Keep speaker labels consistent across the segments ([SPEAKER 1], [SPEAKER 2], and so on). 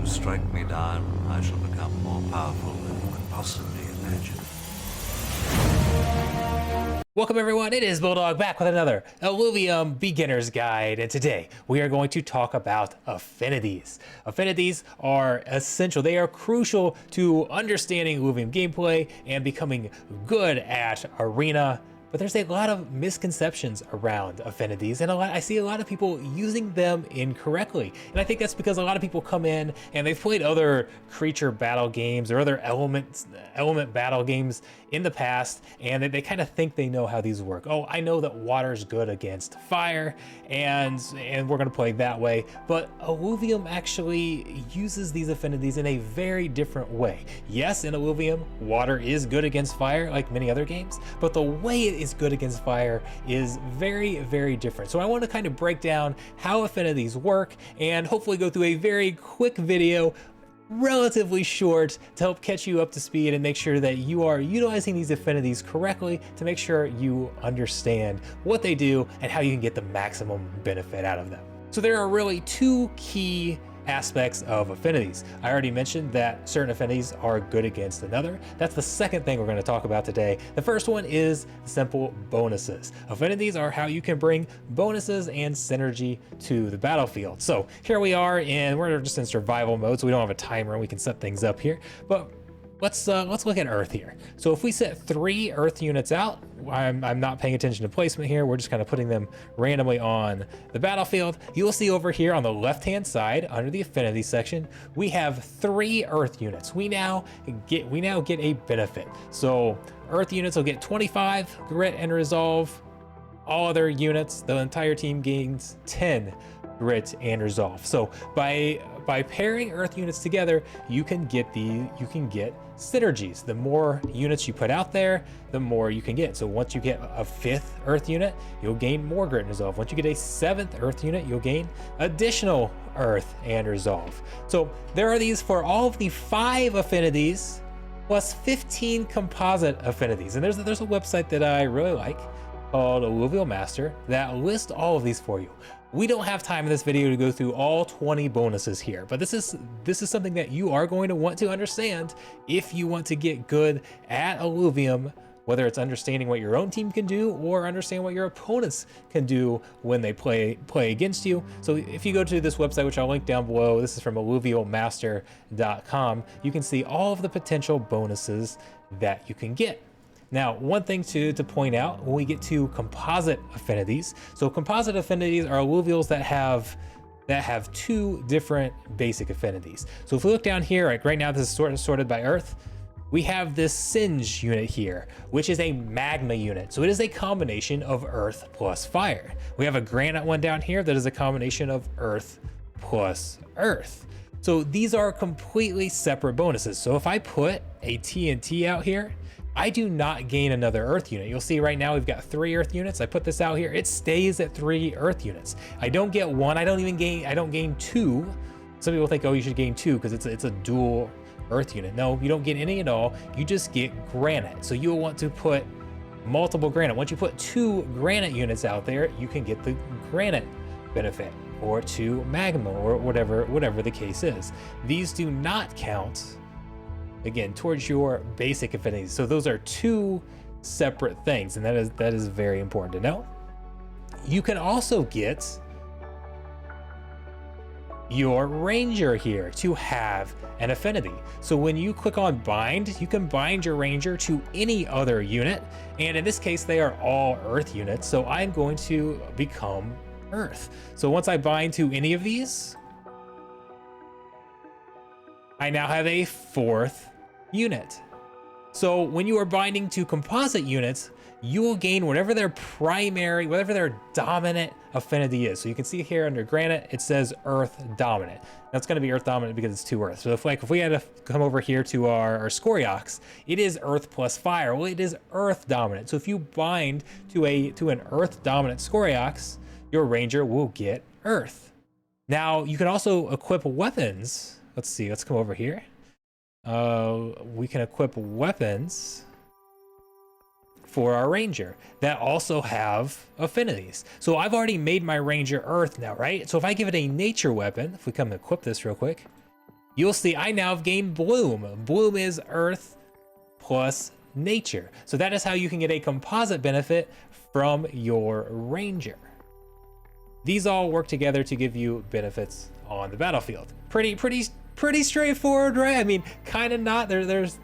[SPEAKER 1] you strike me down, I shall become more powerful than you could possibly imagine.
[SPEAKER 2] Welcome everyone, it is Bulldog back with another Illuvium Beginner's Guide, and today we are going to talk about affinities. Affinities are essential, they are crucial to understanding Illuvium gameplay and becoming good at Arena. But there's a lot of misconceptions around affinities, and I see a lot of people using them incorrectly. And I think that's because a lot of people come in and they've played other creature battle games or other element battle games in the past, and they kind of think they know how these work. Oh, I know that water's good against fire, and we're gonna play that way. But Illuvium actually uses these affinities in a very different way. Yes, in Illuvium, water is good against fire, like many other games, but the way it is good against fire is very, very different. So I want to kind of break down how affinities work and hopefully go through a very quick video, relatively short, to help catch you up to speed and make sure that you are utilizing these affinities correctly to make sure you understand what they do and how you can get the maximum benefit out of them. So there are really two key aspects of affinities. I already mentioned that certain affinities are good against another. That's the second thing we're going to talk about today. The first one is simple bonuses. Affinities are how you can bring bonuses and synergy to the battlefield. So here we are, and we're just in survival mode, so we don't have a timer and we can set things up here. But let's look at Earth here. So if we set 3 Earth units out, I'm not paying attention to placement here, we're just kind of putting them randomly on the battlefield. You'll see over here on the left hand side under the affinity section, we have 3 Earth units. We now get a benefit. So Earth units will get 25 grit and resolve. All other units, the entire team gains 10 grit and resolve. So by pairing Earth units together, you can get synergies. The more units you put out there, the more you can get. So once you get a 5th Earth unit, you'll gain more grit and resolve. Once you get a 7th Earth unit, you'll gain additional Earth and resolve. So there are these for all of the 5 affinities plus 15 composite affinities. And there's a website that I really like called Illuvium Master that lists all of these for you. We don't have time in this video to go through all 20 bonuses here, but this is something that you are going to want to understand if you want to get good at Illuvium, whether it's understanding what your own team can do or understand what your opponents can do when they play against you. So if you go to this website, which I'll link down below, this is from illuviummaster.com, you can see all of the potential bonuses that you can get. Now, one thing to point out when we get to composite affinities. So composite affinities are alluvials that have 2 different basic affinities. So if we look down here, right now this is sorted by Earth. We have this Singe unit here, which is a magma unit. So it is a combination of Earth plus fire. We have a granite one down here that is a combination of Earth plus Earth. So these are completely separate bonuses. So if I put a TNT out here, I do not gain another Earth unit. You'll see right now we've got 3 Earth units. I put this out here, it stays at 3 Earth units. I don't get 1, I don't gain 2. Some people think, oh, you should gain 2 because it's a dual Earth unit. No, you don't get any at all. You just get granite. So you'll want to put multiple granite. Once you put 2 granite units out there, you can get the granite benefit, or 2 magma, or whatever the case is. These do not count, again, towards your basic affinities. So those are 2 separate things, and that is very important to know. You can also get your ranger here to have an affinity. So when you click on bind, you can bind your ranger to any other unit, and in this case they are all Earth units, so I'm going to become Earth. So once I bind to any of these, I now have a 4th unit. So when you are binding to composite units, you will gain whatever their dominant affinity is. So you can see here under granite, it says Earth dominant. That's going to be Earth dominant because it's 2 Earth. So if we had to come over here to our Scoriox, it is Earth plus fire. Well, it is Earth dominant. So if you bind to an Earth dominant Scoriox, your ranger will get Earth. Now you can also equip weapons. Let's see, let's come over here. We can equip weapons for our ranger that also have affinities. So I've already made my ranger Earth now, right? So if I give it a nature weapon, if we come and equip this real quick, you'll see I now have gained Bloom. Bloom is Earth plus nature. So that is how you can get a composite benefit from your Ranger. These all work together to give you benefits on the battlefield. Pretty straightforward, right? I mean, kind of not. There's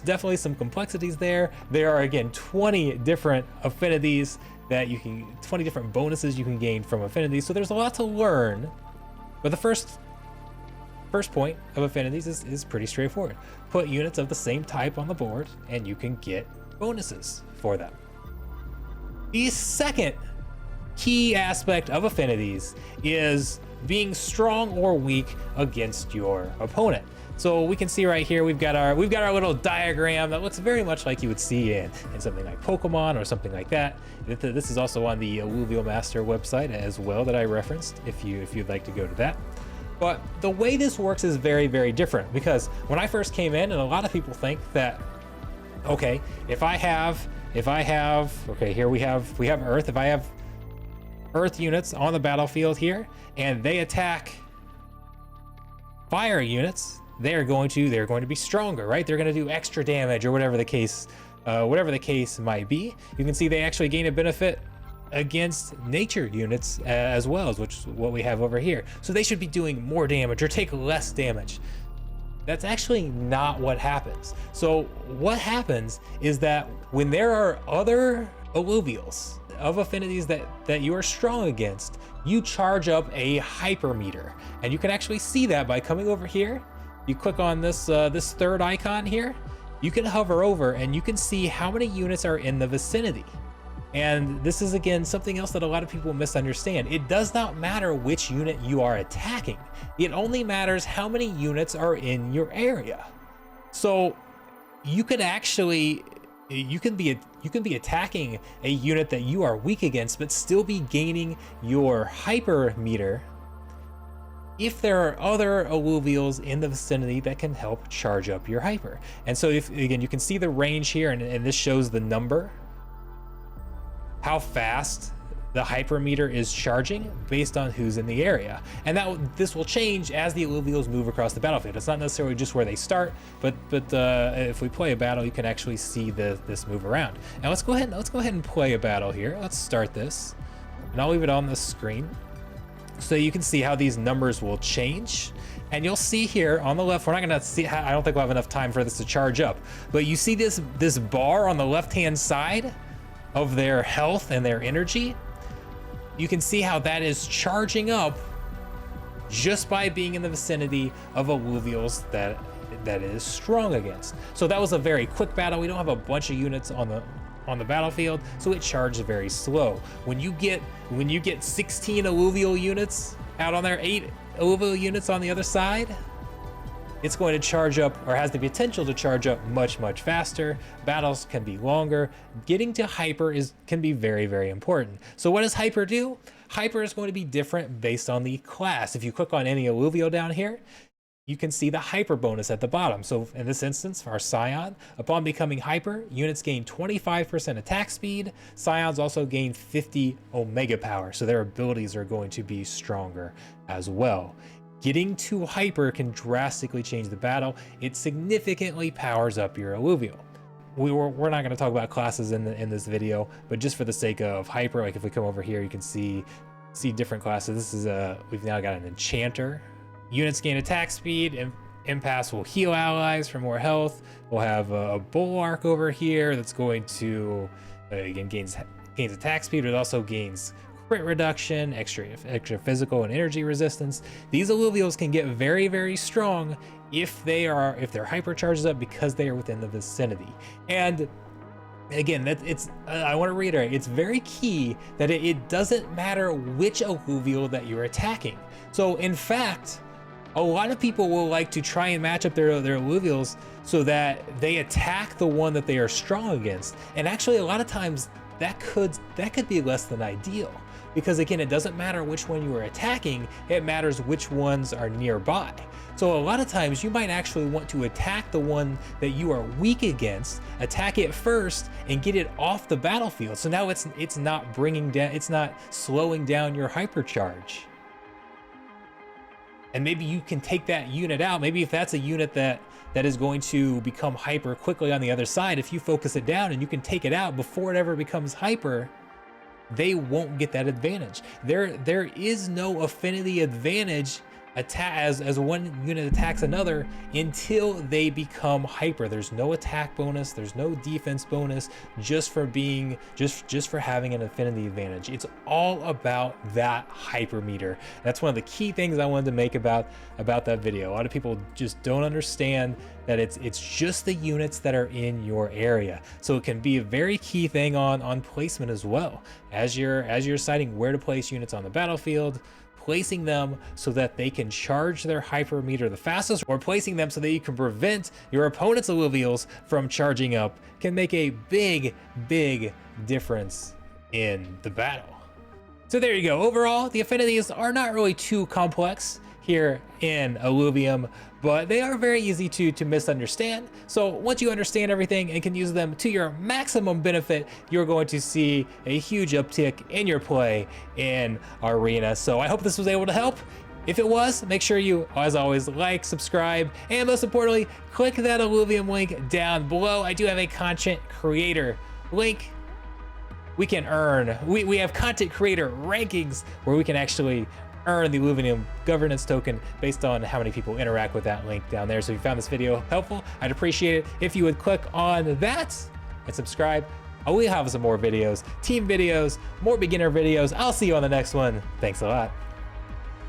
[SPEAKER 2] definitely some complexities there. There are, again, 20 different affinities that you can, 20 different bonuses you can gain from affinities. So there's a lot to learn. But the first point of affinities is pretty straightforward. Put units of the same type on the board and you can get bonuses for them. The second key aspect of affinities is being strong or weak against your opponent. So we can see right here, we've got our little diagram that looks very much like you would see in something like Pokemon or something like that. This is also on the Illuvium Master website as well that I referenced if you'd like to go to that. But the way this works is very, very different, because when I first came in, and a lot of people think that, okay, if I have, okay, here we have Earth. If I have Earth units on the battlefield here and they attack fire units, they're going to be stronger, right? They're going to do extra damage or whatever the case might be. You can see they actually gain a benefit against nature units as well, which is what we have over here. So they should be doing more damage or take less damage. That's actually not what happens. So what happens is that when there are other alluvials of affinities that you are strong against, you charge up a hypermeter. And you can actually see that by coming over here. You click on this third icon here. You can hover over and you can see how many units are in the vicinity. And this is, again, something else that a lot of people misunderstand. It does not matter which unit you are attacking. It only matters how many units are in your area. So you can actually, you can be attacking a unit that you are weak against, but still be gaining your hyper meter if there are other alluvials in the vicinity that can help charge up your hyper. And so if, again, you can see the range here, and this shows the number, how fast the hypermeter is charging based on who's in the area. And this will change as the alluvials move across the battlefield. It's not necessarily just where they start, but if we play a battle, you can actually see this move around. Now let's go ahead and play a battle here. Let's start this, and I'll leave it on the screen so you can see how these numbers will change. And you'll see here on the left, we're not gonna see, I don't think we'll have enough time for this to charge up, but you see this bar on the left-hand side of their health and their energy. You can see how that is charging up just by being in the vicinity of alluvials that is strong against. So that was a very quick battle. We don't have a bunch of units on the battlefield, so it charges very slow. When you get 16 alluvial units out on there, 8 alluvial units on the other side, it's going to charge up, or has the potential to charge up, much faster. Battles can be longer. Getting to hyper can be very, very important. So what does hyper do? Hyper is going to be different based on the class. If you click on any alluvial down here, you can see the hyper bonus at the bottom. So in this instance, for our Scion, upon becoming hyper, units gain 25% attack speed. Scions also gain 50 Omega power, so their abilities are going to be stronger as well. Getting to hyper can drastically change the battle. It significantly powers up your alluvial. We're not going to talk about classes in this video, but just for the sake of hyper, like if we come over here, you can see different classes. This is we've now got an enchanter. Units gain attack speed, and impasse will heal allies for more health. We'll have a bulwark over here that's going to again gains attack speed, but it also gains crit reduction, extra physical and energy resistance. These alluvials can get very, very strong if their hyper charges up because they are within the vicinity. And again, I want to reiterate, it's very key that it doesn't matter which alluvial that you're attacking. So in fact, a lot of people will like to try and match up their alluvials so that they attack the one that they are strong against. And actually, a lot of times that could be less than ideal, because again, it doesn't matter which one you are attacking, it matters which ones are nearby. So a lot of times you might actually want to attack the one that you are weak against, attack it first and get it off the battlefield. So now it's not slowing down your hypercharge. and maybe you can take that unit out. Maybe if that's a unit that is going to become hyper quickly on the other side, if you focus it down and you can take it out before it ever becomes hyper, they won't get that advantage. There is no affinity advantage as one unit attacks another until they become hyper. There's no attack bonus, there's no defense bonus, just for being just for having an affinity advantage. It's all about that hyper meter. That's one of the key things I wanted to make about that video. A lot of people just don't understand that it's just the units that are in your area. So it can be a very key thing on placement as well. As you're deciding where to place units on the battlefield, placing them so that they can charge their hyper meter the fastest, or placing them so that you can prevent your opponent's alluvials from charging up, can make a big difference in the battle. So there you go. Overall, the affinities are not really too complex here in Illuvium, but they are very easy to misunderstand. So once you understand everything and can use them to your maximum benefit, you're going to see a huge uptick in your play in Arena. So I hope this was able to help. If it was, make sure you, as always, like, subscribe, and most importantly, click that Illuvium link down below. I do have a content creator link. We can earn, we have content creator rankings where we can actually earn the Illuvium governance token based on how many people interact with that link down there. So if you found this video helpful, I'd appreciate it if you would click on that and subscribe. I will have some more videos, team videos, more beginner videos. I'll see you on the next one. Thanks a lot.